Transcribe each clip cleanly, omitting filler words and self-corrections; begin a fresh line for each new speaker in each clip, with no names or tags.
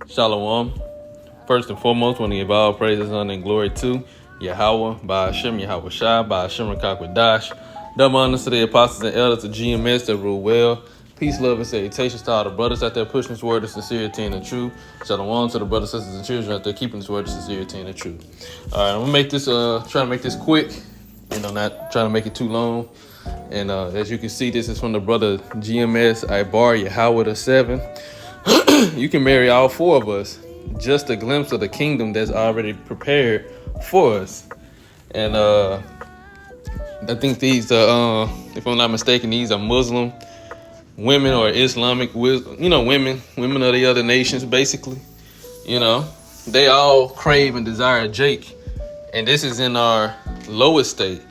Shalom. First and foremost, want to give all praises, honor, and glory to Yahweh, by Hashem, Yahweh Shai, by Hashem, Rakakwadash. Double honors to the apostles and elders of GMS that rule well. Peace, love, and salutations to all the brothers out there pushing this word of sincerity and the truth. Shalom to the brothers, sisters, and children out there keeping this word of sincerity and the truth. All right, I'm gonna make this, try to make this quick. Not trying to make it too long. And as you can see, this is from the brother GMS Ibar Yahweh the 7. You can marry all four of us. Just a glimpse of the kingdom that's already prepared for us. And I think these are, if I'm not mistaken, these are Muslim women or Islamic, women of the other nations, basically. They all crave and desire Jake. And this is in our lowest state.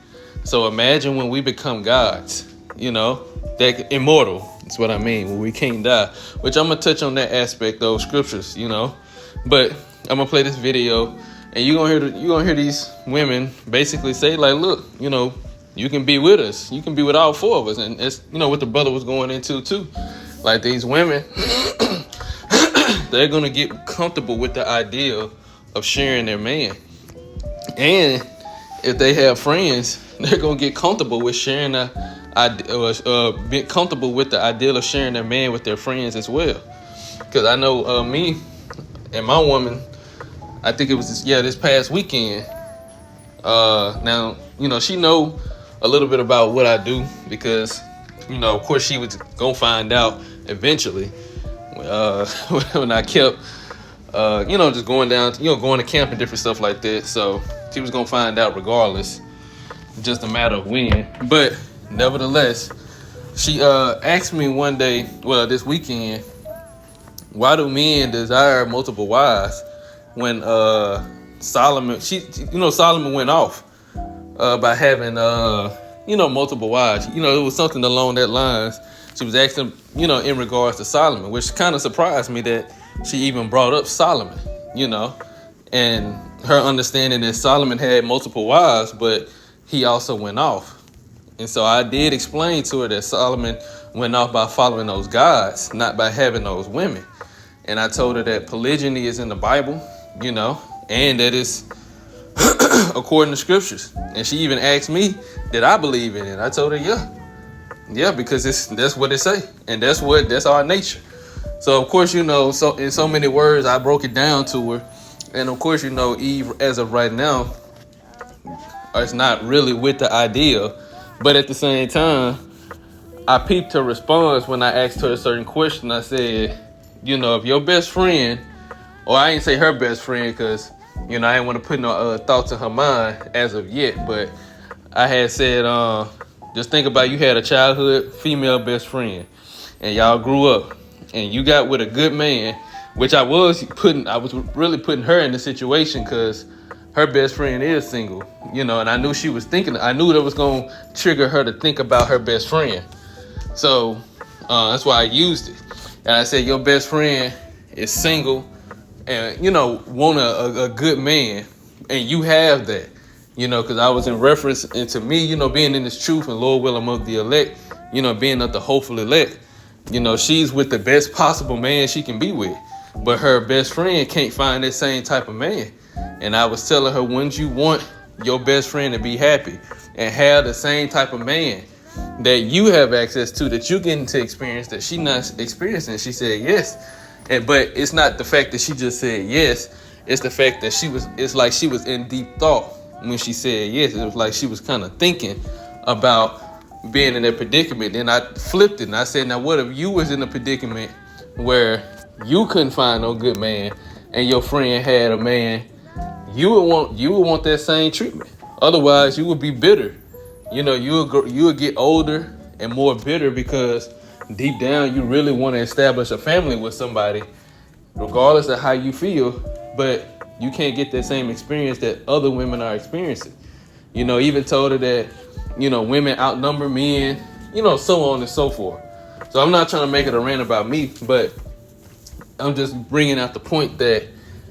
So imagine when we become gods, that immortal. That's what I mean, when we can't die. Which I'm going to touch on that aspect of scriptures, But I'm going to play this video, and you're gonna hear these women basically say, like, look, you can be with us. You can be with all four of us. And it's, what the brother was going into, too. Like, these women, they're going to get comfortable with the idea of sharing their man. And if they have friends, they're going to get comfortable with sharing get comfortable with the idea of sharing their man with their friends as well. Because I know me and my woman, I think it was this past weekend. Now, she know a little bit about what I do because, of course she was going to find out eventually when I kept, just going down, going to camp and different stuff like that. So she was going to find out regardless, just a matter of when. But nevertheless, she asked me one day, this weekend, why do men desire multiple wives when Solomon went off by having multiple wives. It was something along that lines. She was asking, in regards to Solomon, which kind of surprised me that she even brought up Solomon, and her understanding that Solomon had multiple wives, but he also went off. And so I did explain to her that Solomon went off by following those gods, not by having those women. And I told her that polygyny is in the Bible, and that it's according to scriptures. And she even asked me, did I believe in it? I told her, yeah, because that's what it say, and that's our nature. So of course, so in so many words, I broke it down to her, and of course, Eve, as of right now, is not really with the idea, but at the same time, I peeped her response when I asked her a certain question. I said, if your best friend, or I ain't say her best friend because, I didn't want to put no thoughts in her mind as of yet, but I had said, just think about you had a childhood female best friend and y'all grew up and you got with a good man, which I was really putting her in the situation because her best friend is single, and I knew I knew that was going to trigger her to think about her best friend. So that's why I used it. And I said, your best friend is single and, want a good man. And you have that, because I was in reference into me, being in this truth and Lord will among the elect, being of the hopeful elect. She's with the best possible man she can be with. But her best friend can't find that same type of man. And I was telling her, wouldn't you want your best friend to be happy and have the same type of man that you have access to, that you getting to experience that she not experiencing? She said yes. But it's not the fact that she just said yes. It's the fact that it's like she was in deep thought when she said yes. It was like she was kind of thinking about being in that predicament. Then I flipped it and I said, now what if you was in a predicament where you couldn't find no good man and your friend had a man? You would want that same treatment. Otherwise, you would be bitter. You would get older and more bitter because deep down you really want to establish a family with somebody, regardless of how you feel. But you can't get that same experience that other women are experiencing. Even told her that women outnumber men. So on and so forth. So I'm not trying to make it a rant about me, but I'm just bringing out the point that.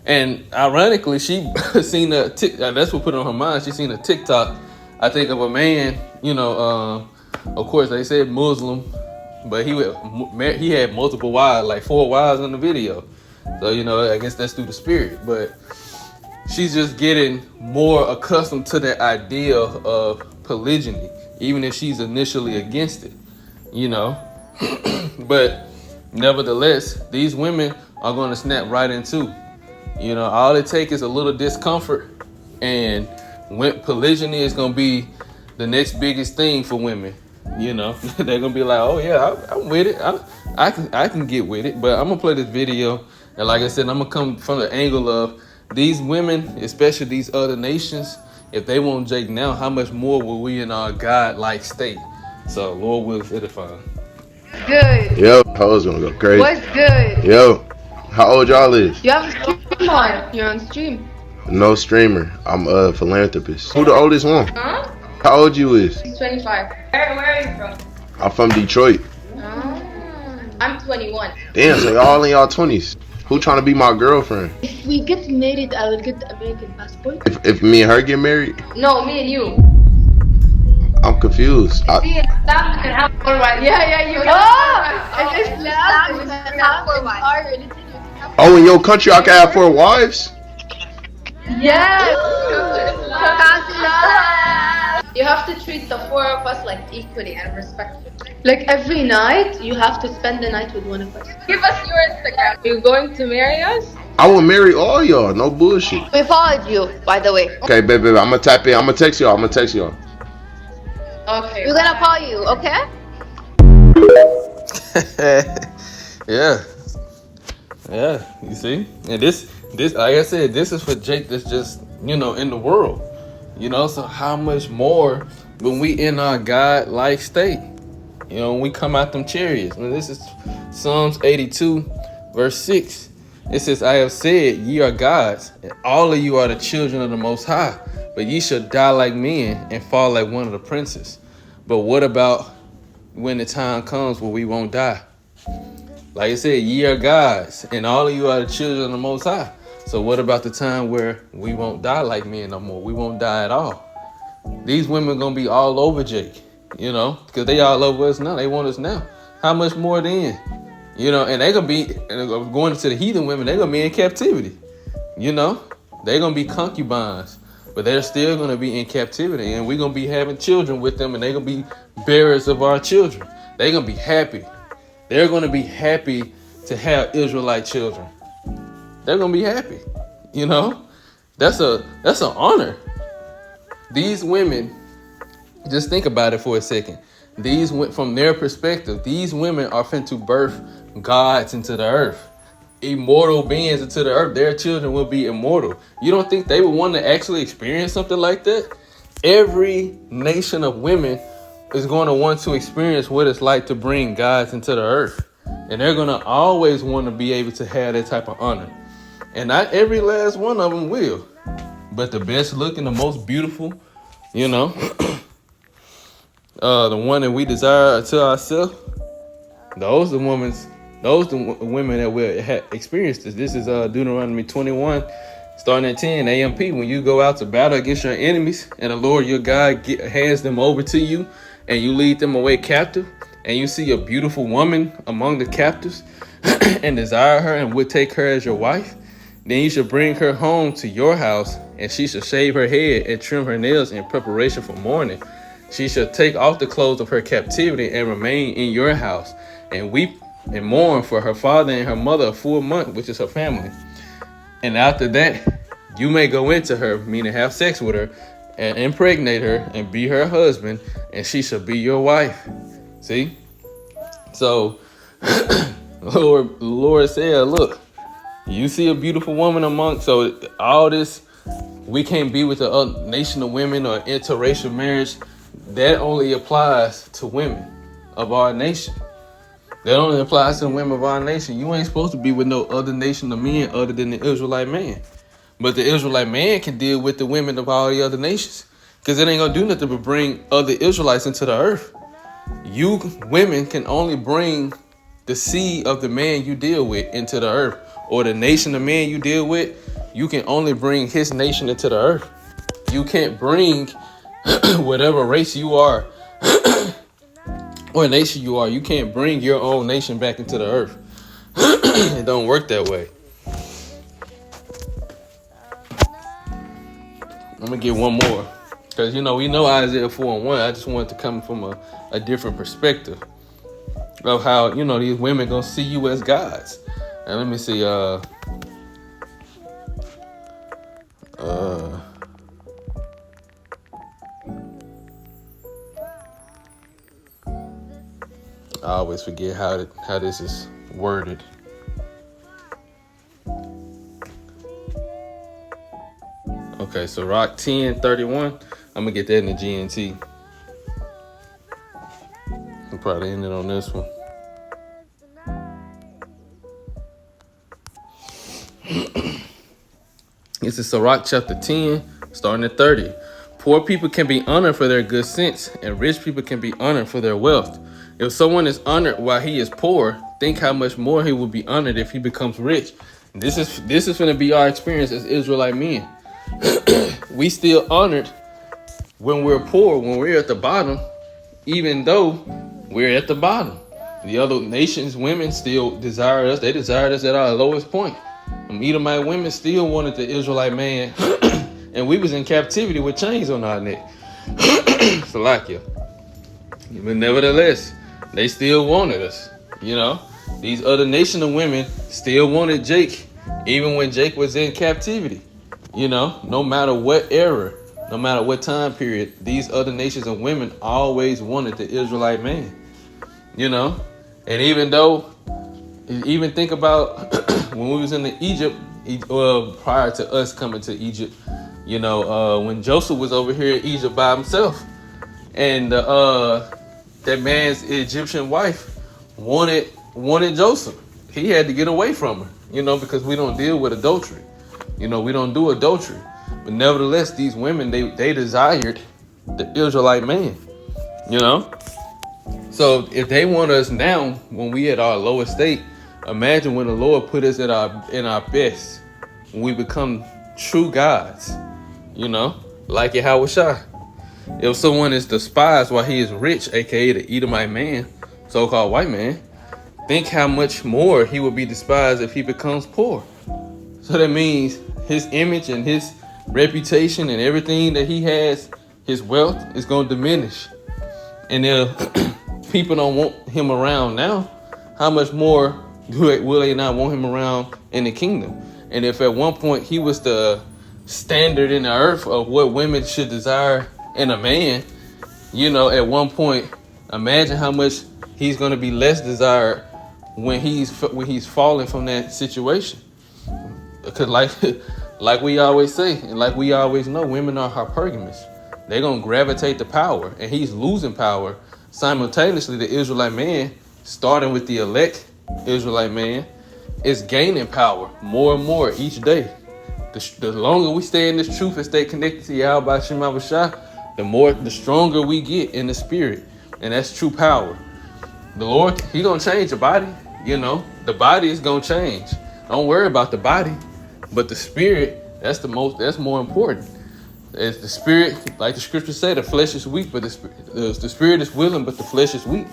And ironically, she seen that's what put it on her mind. She seen a TikTok, I think, of a man, of course they said Muslim, but he had multiple wives, like 4 wives in the video. So, I guess that's through the spirit. But she's just getting more accustomed to the idea of polygyny, even if she's initially against it, But nevertheless, these women are going to snap right into. All it takes is a little discomfort, and when polygyny is going to be the next biggest thing for women. They're going to be like, oh yeah, I'm with it. I can get with it. But I'm going to play this video. And like I said, I'm going to come from the angle of these women, especially these other nations. If they want Jake now, how much more will we in our God-like state? So Lord will edify.
Good.
Yo, hoes gonna go crazy.
What's good?
Yo, how old y'all is?
You have a stream on. You're on stream.
No streamer. I'm a philanthropist. Who the oldest one?
Huh?
How old you is?
He's 25. Where are you from?
I'm from Detroit.
I'm 21.
Damn, so y'all in y'all 20s. Who trying to be my girlfriend?
If we get married, I will get the American passport.
If me and her get married?
No, me and you.
I'm confused.
See, in Islam, you can have 4 wives. Yeah, you can. Oh! In Islam, you can have 4 wives.
Oh, in your country I can have 4 wives?
Yes! You have to treat the 4 of us like equally and respectfully.
Like every night, you have to spend the night with one of us.
Give us your Instagram. Are you going to marry us?
I will marry all y'all. No bullshit.
We followed you, by the way.
Okay, baby, I'm gonna tap in. I'm gonna text y'all.
Okay.
We're gonna call you, okay?
Yeah, you see? And this, like I said, this is for Jake that's just, in the world. So how much more when we in our God-like state? When we come out them chariots. And this is Psalms 82, verse 6. It says, I have said, ye are gods, and all of you are the children of the Most High. But ye shall die like men and fall like one of the princes. But what about when the time comes where we won't die? Like I said, ye are gods, and all of you are the children of the Most High. So what about the time where we won't die like men no more? We won't die at all. These women going to be all over Jake, because they all over us now. They want us now. How much more then? And they going to be, going into the heathen women, they're going to be in captivity. They're going to be concubines, but they're still going to be in captivity. And we're going to be having children with them, and they're going to be bearers of our children. They're going to be happy. They're going to be happy to have Israelite children. They're going to be happy. That's an honor. These women, just think about it for a second. From their perspective, these women are fin to birth gods into the earth, immortal beings into the earth. Their children will be immortal. You don't think they would want to actually experience something like that? Every nation of women is going to want to experience what it's like to bring gods into the earth. And they're going to always want to be able to have that type of honor. And not every last one of them will. But the best looking, the most beautiful, the one that we desire to ourselves, those the women that will have experienced this. This is Deuteronomy 21, starting at 10 AMP. When you go out to battle against your enemies, and the Lord your God hands them over to you, and you lead them away captive, and you see a beautiful woman among the captives, and desire her and would take her as your wife, then you should bring her home to your house, and she shall shave her head and trim her nails in preparation for mourning. She shall take off the clothes of her captivity and remain in your house, and weep and mourn for her father and her mother a full month, which is her family. And after that, you may go into her, meaning have sex with her, and impregnate her and be her husband, and she shall be your wife. See? So, Lord said, look, you see a beautiful woman so all this, we can't be with the nation of women or interracial marriage. That only applies to women of our nation. That only applies to the women of our nation. You ain't supposed to be with no other nation of men other than the Israelite man. But the Israelite man can deal with the women of all the other nations, because it ain't going to do nothing but bring other Israelites into the earth. You women can only bring the seed of the man you deal with into the earth, or the nation of man you deal with. You can only bring his nation into the earth. You can't bring whatever race you are or nation you are. You can't bring your own nation back into the earth. It don't work that way. I'm gonna get one more. Because, we know Isaiah 4:1. I just wanted to come from a different perspective of how, these women gonna see you as gods. And let me see, I always forget how this is worded. Okay, so Rock 10:31. I'm gonna get that in the GNT. I'll probably end it on this one. This is Sirach chapter 10, starting at 30. Poor people can be honored for their good sense, and rich people can be honored for their wealth. If someone is honored while he is poor, think how much more he will be honored if he becomes rich. This is going to be our experience as Israelite men. We still honored when we're poor, when we're at the bottom, even though we're at the bottom. The other nations' women still desire us. They desired us at our lowest point. Edomite women still wanted the Israelite man, and we was in captivity with chains on our neck. Salakia. But nevertheless, they still wanted us. These other nation of women still wanted Jake, even when Jake was in captivity. No matter what era, no matter what time period, these other nations of women always wanted the Israelite man. And even think about when we was in Egypt, prior to us coming to Egypt, when Joseph was over here in Egypt by himself, and that man's Egyptian wife wanted Joseph. He had to get away from her, because we don't deal with adultery. We don't do adultery. But nevertheless, these women, they desired the Israelite man, So if they want us now, when we at our lowest state, imagine when the Lord put us in our best, when we become true gods, like Yahweh. If someone is despised while he is rich, aka the Edomite man, so-called white man, think how much more he will be despised if he becomes poor. So that means his image and his reputation and everything that he has, his wealth, is going to diminish. And if people don't want him around now, how much more will they not want him around in the kingdom? And if at one point he was the standard in the earth of what women should desire in a man, at one point, imagine how much he's going to be less desired when he's falling from that situation. Because like we always say, and like we always know, women are hypergamous. They're going to gravitate to power, and he's losing power. Simultaneously, the Israelite man, starting with the elect Israelite man, is gaining power more and more each day. The longer we stay in this truth and stay connected to Yahweh Shema B'Shah, the stronger we get in the spirit. And that's true power. The Lord, he going to change the body. The body is going to change. Don't worry about the body. But the spirit, that's more important. As the spirit, like the scriptures say, the flesh is weak, but the spirit is willing, but the flesh is weak.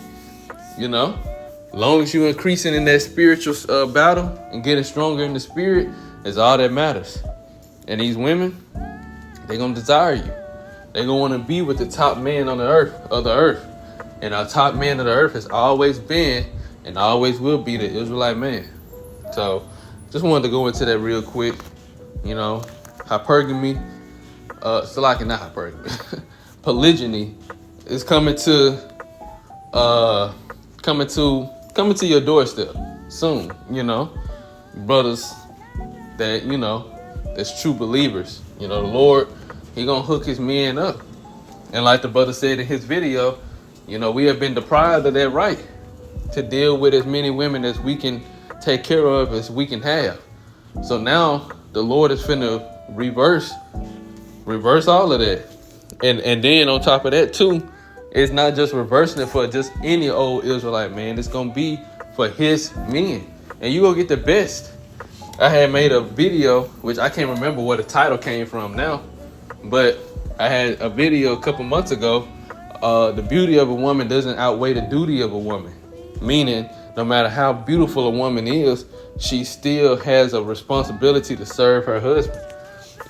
Long as you're increasing in that spiritual battle and getting stronger in the spirit, is all that matters. And these women, they're going to desire you. They're going to want to be with the top man on the earth. And our top man of the earth has always been and always will be the Israelite man. So just wanted to go into that real quick. Hypergamy, not hypergamy, polygyny is coming to your doorstep soon. Brothers that's true believers. The Lord, he gonna hook his men up. And like the brother said in his video, we have been deprived of that right to deal with as many women as we can take care of, as we can have. So now the Lord is finna reverse all of that. And then on top of that too, it's not just reversing it for just any old Israelite man. It's gonna be for his men. And you gonna get the best. I had made a video, which I can't remember where the title came from now, but I had a video a couple months ago. The beauty of a woman doesn't outweigh the duty of a woman. Meaning, no matter how beautiful a woman is, she still has a responsibility to serve her husband.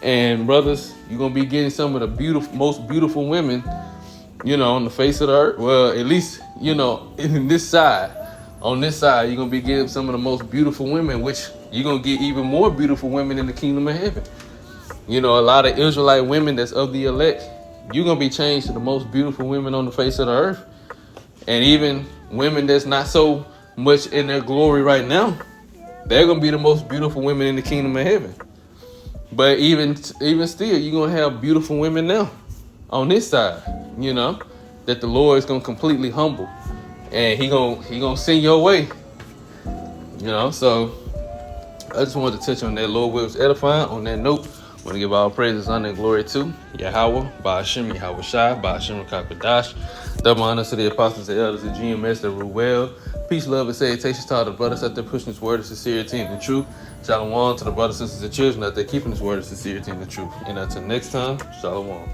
And brothers, you're gonna be getting some of the most beautiful women, on the face of the earth. Well, at least, in this side. On this side, you're gonna be getting some of the most beautiful women, which you're gonna get even more beautiful women in the kingdom of heaven. A lot of Israelite women that's of the elect, you're gonna be changed to the most beautiful women on the face of the earth. And even women that's not so much in their glory right now, they're gonna be the most beautiful women in the kingdom of heaven. But even still, you're gonna have beautiful women now on this side, that the Lord is gonna completely humble, and he gonna send your way. So I just wanted to touch on that. Lord wills edifying. On that note, I want to give all praises, honor, and glory to Yahweh, Ba'ashem, Yahweh Shai, Ba'ashem, Kakadash. Double honor to the apostles, the elders, the GMS that rule well. Peace, love, and salutations to all the brothers out there pushing this word of sincerity and the truth. Shalom to the brothers, sisters, and children out there keeping this word of sincerity and the truth. And until next time, shalom.